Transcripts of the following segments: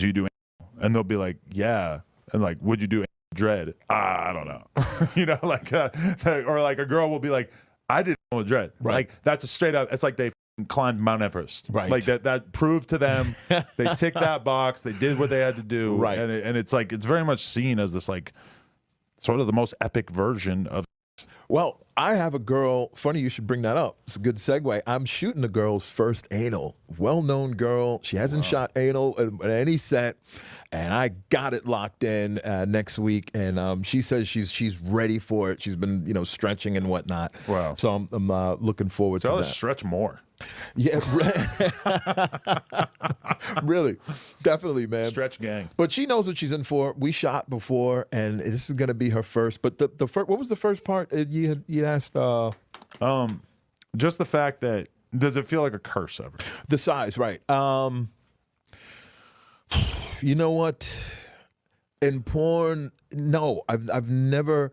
do you do anal? And they'll be like, yeah. And like, would you do dread? I don't know. You know, like, or like a girl will be like, I did anal with dread. Right. Like, that's a straight up, it's like they climbed Mount Everest. Right. Like that proved to them, they ticked that box, they did what they had to do. Right. And it's like, it's very much seen as this like, sort of the most epic version of. Well, I have a girl. Funny you should bring that up. It's a good segue. I'm shooting a girl's first anal. Well-known girl. She hasn't shot anal at any set, and I got it locked in next week. And she says she's ready for it. She's been stretching and whatnot. Wow. So I'm looking forward to Tell that. us stretch more. Yeah, really, definitely, man. Stretch gang. But she knows what she's in for. We shot before, and this is going to be her first. But the first, what was the first part you asked? Just the fact that, does it feel like a curse ever? The size, right? You know what? In porn, no, I've never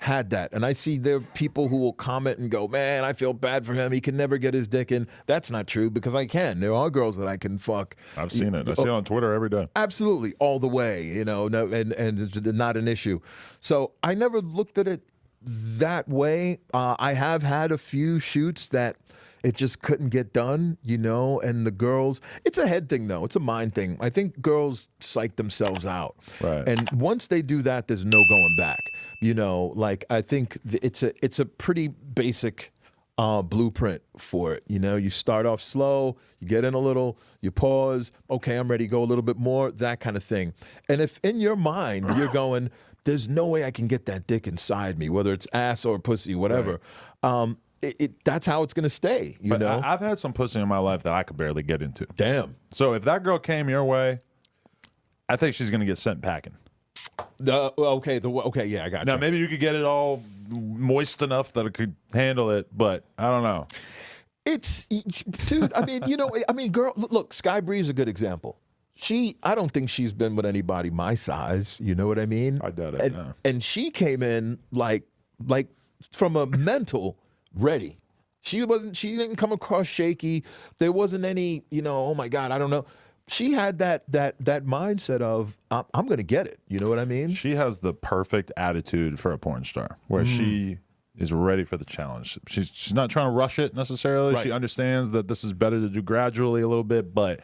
had that. And I see there are people who will comment and go, man, I feel bad for him. He can never get his dick in. That's not true, because I can. There are girls that I can fuck. I've seen it. I see it on Twitter every day. Absolutely, all the way, no, and it's not an issue. So I never looked at it that way. I have had a few shoots that it just couldn't get done, and the girls, it's a head thing though, it's a mind thing. I think girls psych themselves out. Right. And once they do that, there's no going back. Like I think it's a pretty basic blueprint for it. You start off slow, you get in a little, you pause, okay, I'm ready to go a little bit more, that kind of thing. And if in your mind you're going, there's no way I can get that dick inside me, whether it's ass or pussy, whatever, right. That's how it's going to stay, But I've had some pussy in my life that I could barely get into. Damn. So if that girl came your way, I think she's going to get sent packing. Okay, yeah, I got you. Now, maybe you could get it all moist enough that it could handle it, but I don't know. Dude, girl, look, Sky Bree's a good example. I don't think she's been with anybody my size, you know what I mean? I doubt it, and she came in like from a mental ready. She didn't come across shaky. There wasn't any, oh my God, I don't know. She had that mindset of I'm going to get it. You know what I mean? She has the perfect attitude for a porn star, where she is ready for the challenge. She's not trying to rush it necessarily. Right. She understands that this is better to do gradually a little bit, but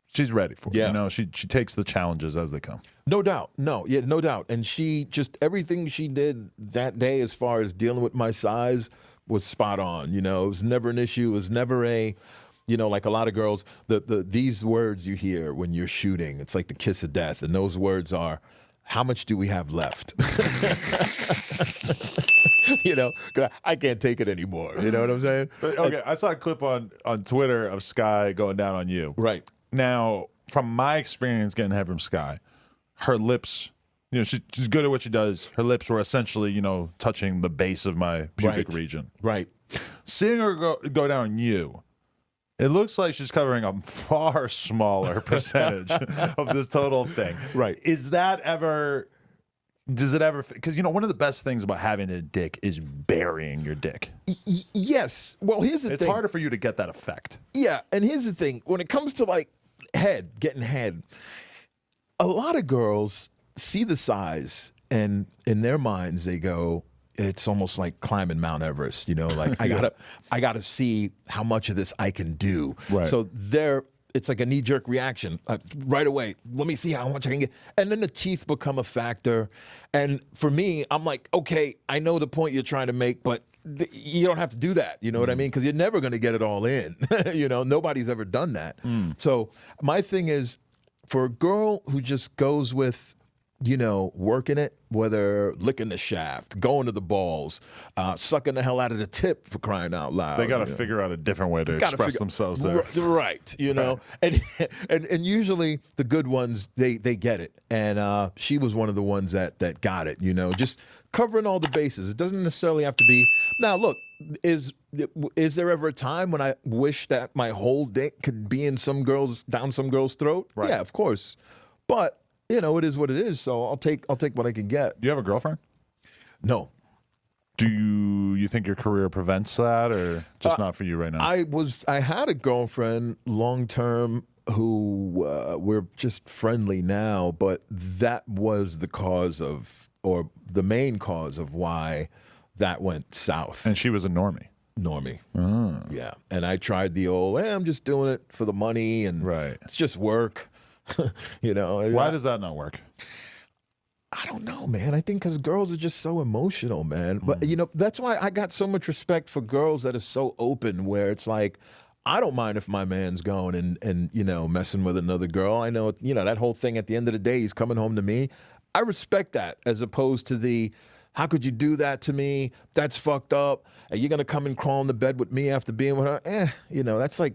she's ready for it. Yeah. She takes the challenges as they come. No doubt. No doubt. And she just, everything she did that day as far as dealing with my size was spot on. It was never an issue. It was never a, like a lot of girls, these words you hear when you're shooting, it's like the kiss of death. And those words are, how much do we have left? I can't take it anymore. You know what I'm saying? Okay, I saw a clip on Twitter of Sky going down on you. Right. Now, from my experience getting head from Sky, her lips, she's good at what she does. Her lips were essentially, touching the base of my pubic region. Right. Seeing her go down on you, it looks like she's covering a far smaller percentage of this total thing. Right. Does it ever, because one of the best things about having a dick is burying your dick. Yes. Well, here's the thing. It's harder for you to get that effect. Yeah, and here's the thing. When it comes to like getting head, a lot of girls see the size and in their minds they go, it's almost like climbing Mount Everest, like I gotta see how much of this I can do. Right. So it's like a knee-jerk reaction right away. Let me see how much I can get. And then the teeth become a factor. And for me, I'm like, okay, I know the point you're trying to make, but you don't have to do that. You know what I mean? Because you're never going to get it all in. Nobody's ever done that. So my thing is, for a girl who just goes with, working it, whether licking the shaft, going to the balls, sucking the hell out of the tip, for crying out loud. They got to figure out a different way to express themselves there. Right, and usually the good ones, they get it. And she was one of the ones that got it, just covering all the bases. It doesn't necessarily have to be. Now, look, is there ever a time when I wish that my whole dick could be down some girl's throat? Right. Yeah, of course. But it is what it is. So I'll take what I can get. Do you have a girlfriend? No. Do you think your career prevents that, or just not for you right now? I had a girlfriend long term. who we're just friendly now, but that was the cause of, or the main cause of why that went south. And she was a normie. Normie. Yeah. And I tried the old, hey, I'm just doing it for the money and it's just work. You know. Why does that not work? I don't know, man. I think because girls are just so emotional, man. But, you know, that's why I got so much respect for girls that are so open, where it's like, I don't mind if my man's going and you know, messing with another girl. I know, you know, that whole thing at the end of the day, he's coming home to me. I respect that, as opposed to the, how could you do that to me? That's fucked up. Are you going to come and crawl into bed with me after being with her? You know, that's like,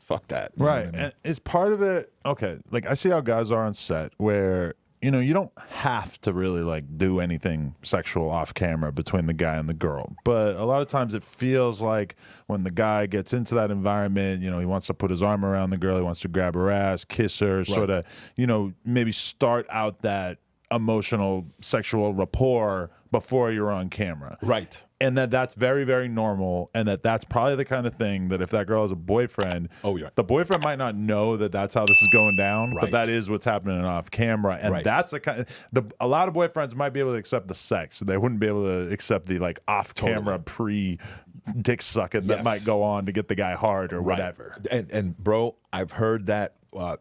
fuck that. Right. And is part of it, okay, like I see how guys are on set where, you know, you don't have to really like do anything sexual off camera between the guy and the girl. But a lot of times it feels like when the guy gets into that environment, you know, he wants to put his arm around the girl, he wants to grab her ass, kiss her, sort of, you know, maybe start out that emotional sexual rapport before you're on camera. Right. And that's very, very normal. And that's probably the kind of thing that if that girl has a boyfriend, the boyfriend might not know that that's how this is going down, but that is what's happening off camera. And that's the kind of, a lot of boyfriends might be able to accept the sex. They wouldn't be able to accept the like off camera dick sucking that might go on to get the guy hard or whatever. And bro, I've heard that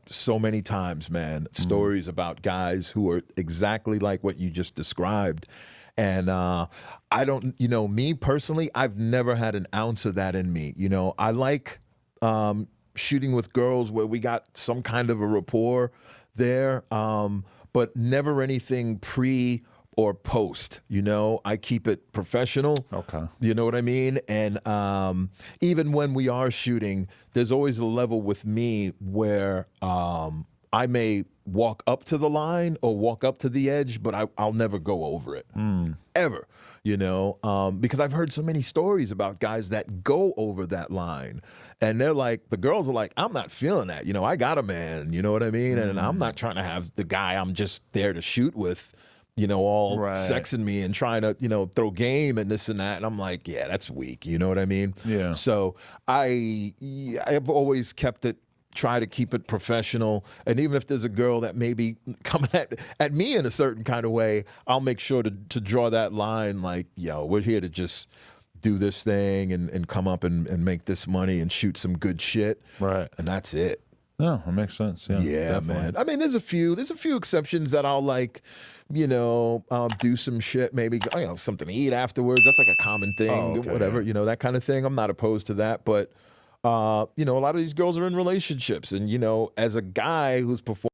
so many times, man. Stories about guys who are exactly like what you just described. And I don't, you know, me personally, I've never had an ounce of that in me. You know, I like shooting with girls where we got some kind of a rapport there, but never anything pre or post. You know, I keep it professional. Okay. You know what I mean? And even when we are shooting, there's always a level with me where I may walk up to the line or walk up to the edge, but I'll never go over it, ever, you know, because I've heard so many stories about guys that go over that line, and they're like, the girls are like, I'm not feeling that, you know, I got a man, you know what I mean? And I'm not trying to have the guy I'm just there to shoot with, you know, all sexing me and trying to, you know, throw game and this and that. And I'm like, yeah, that's weak. You know what I mean? Yeah. So I've always kept it, try to keep it professional. And even if there's a girl that may be coming at me in a certain kind of way, I'll make sure to draw that line like, yo, we're here to just do this thing and come up and make this money and shoot some good shit. Right. And that's it. No, it makes sense. Yeah, definitely. Man. I mean, there's a few exceptions that I'll like, you know, do some shit, maybe, you know, something to eat afterwards. That's like a common thing, whatever, you know, that kind of thing. I'm not opposed to that, but you know, a lot of these girls are in relationships, and you know, as a guy who's performing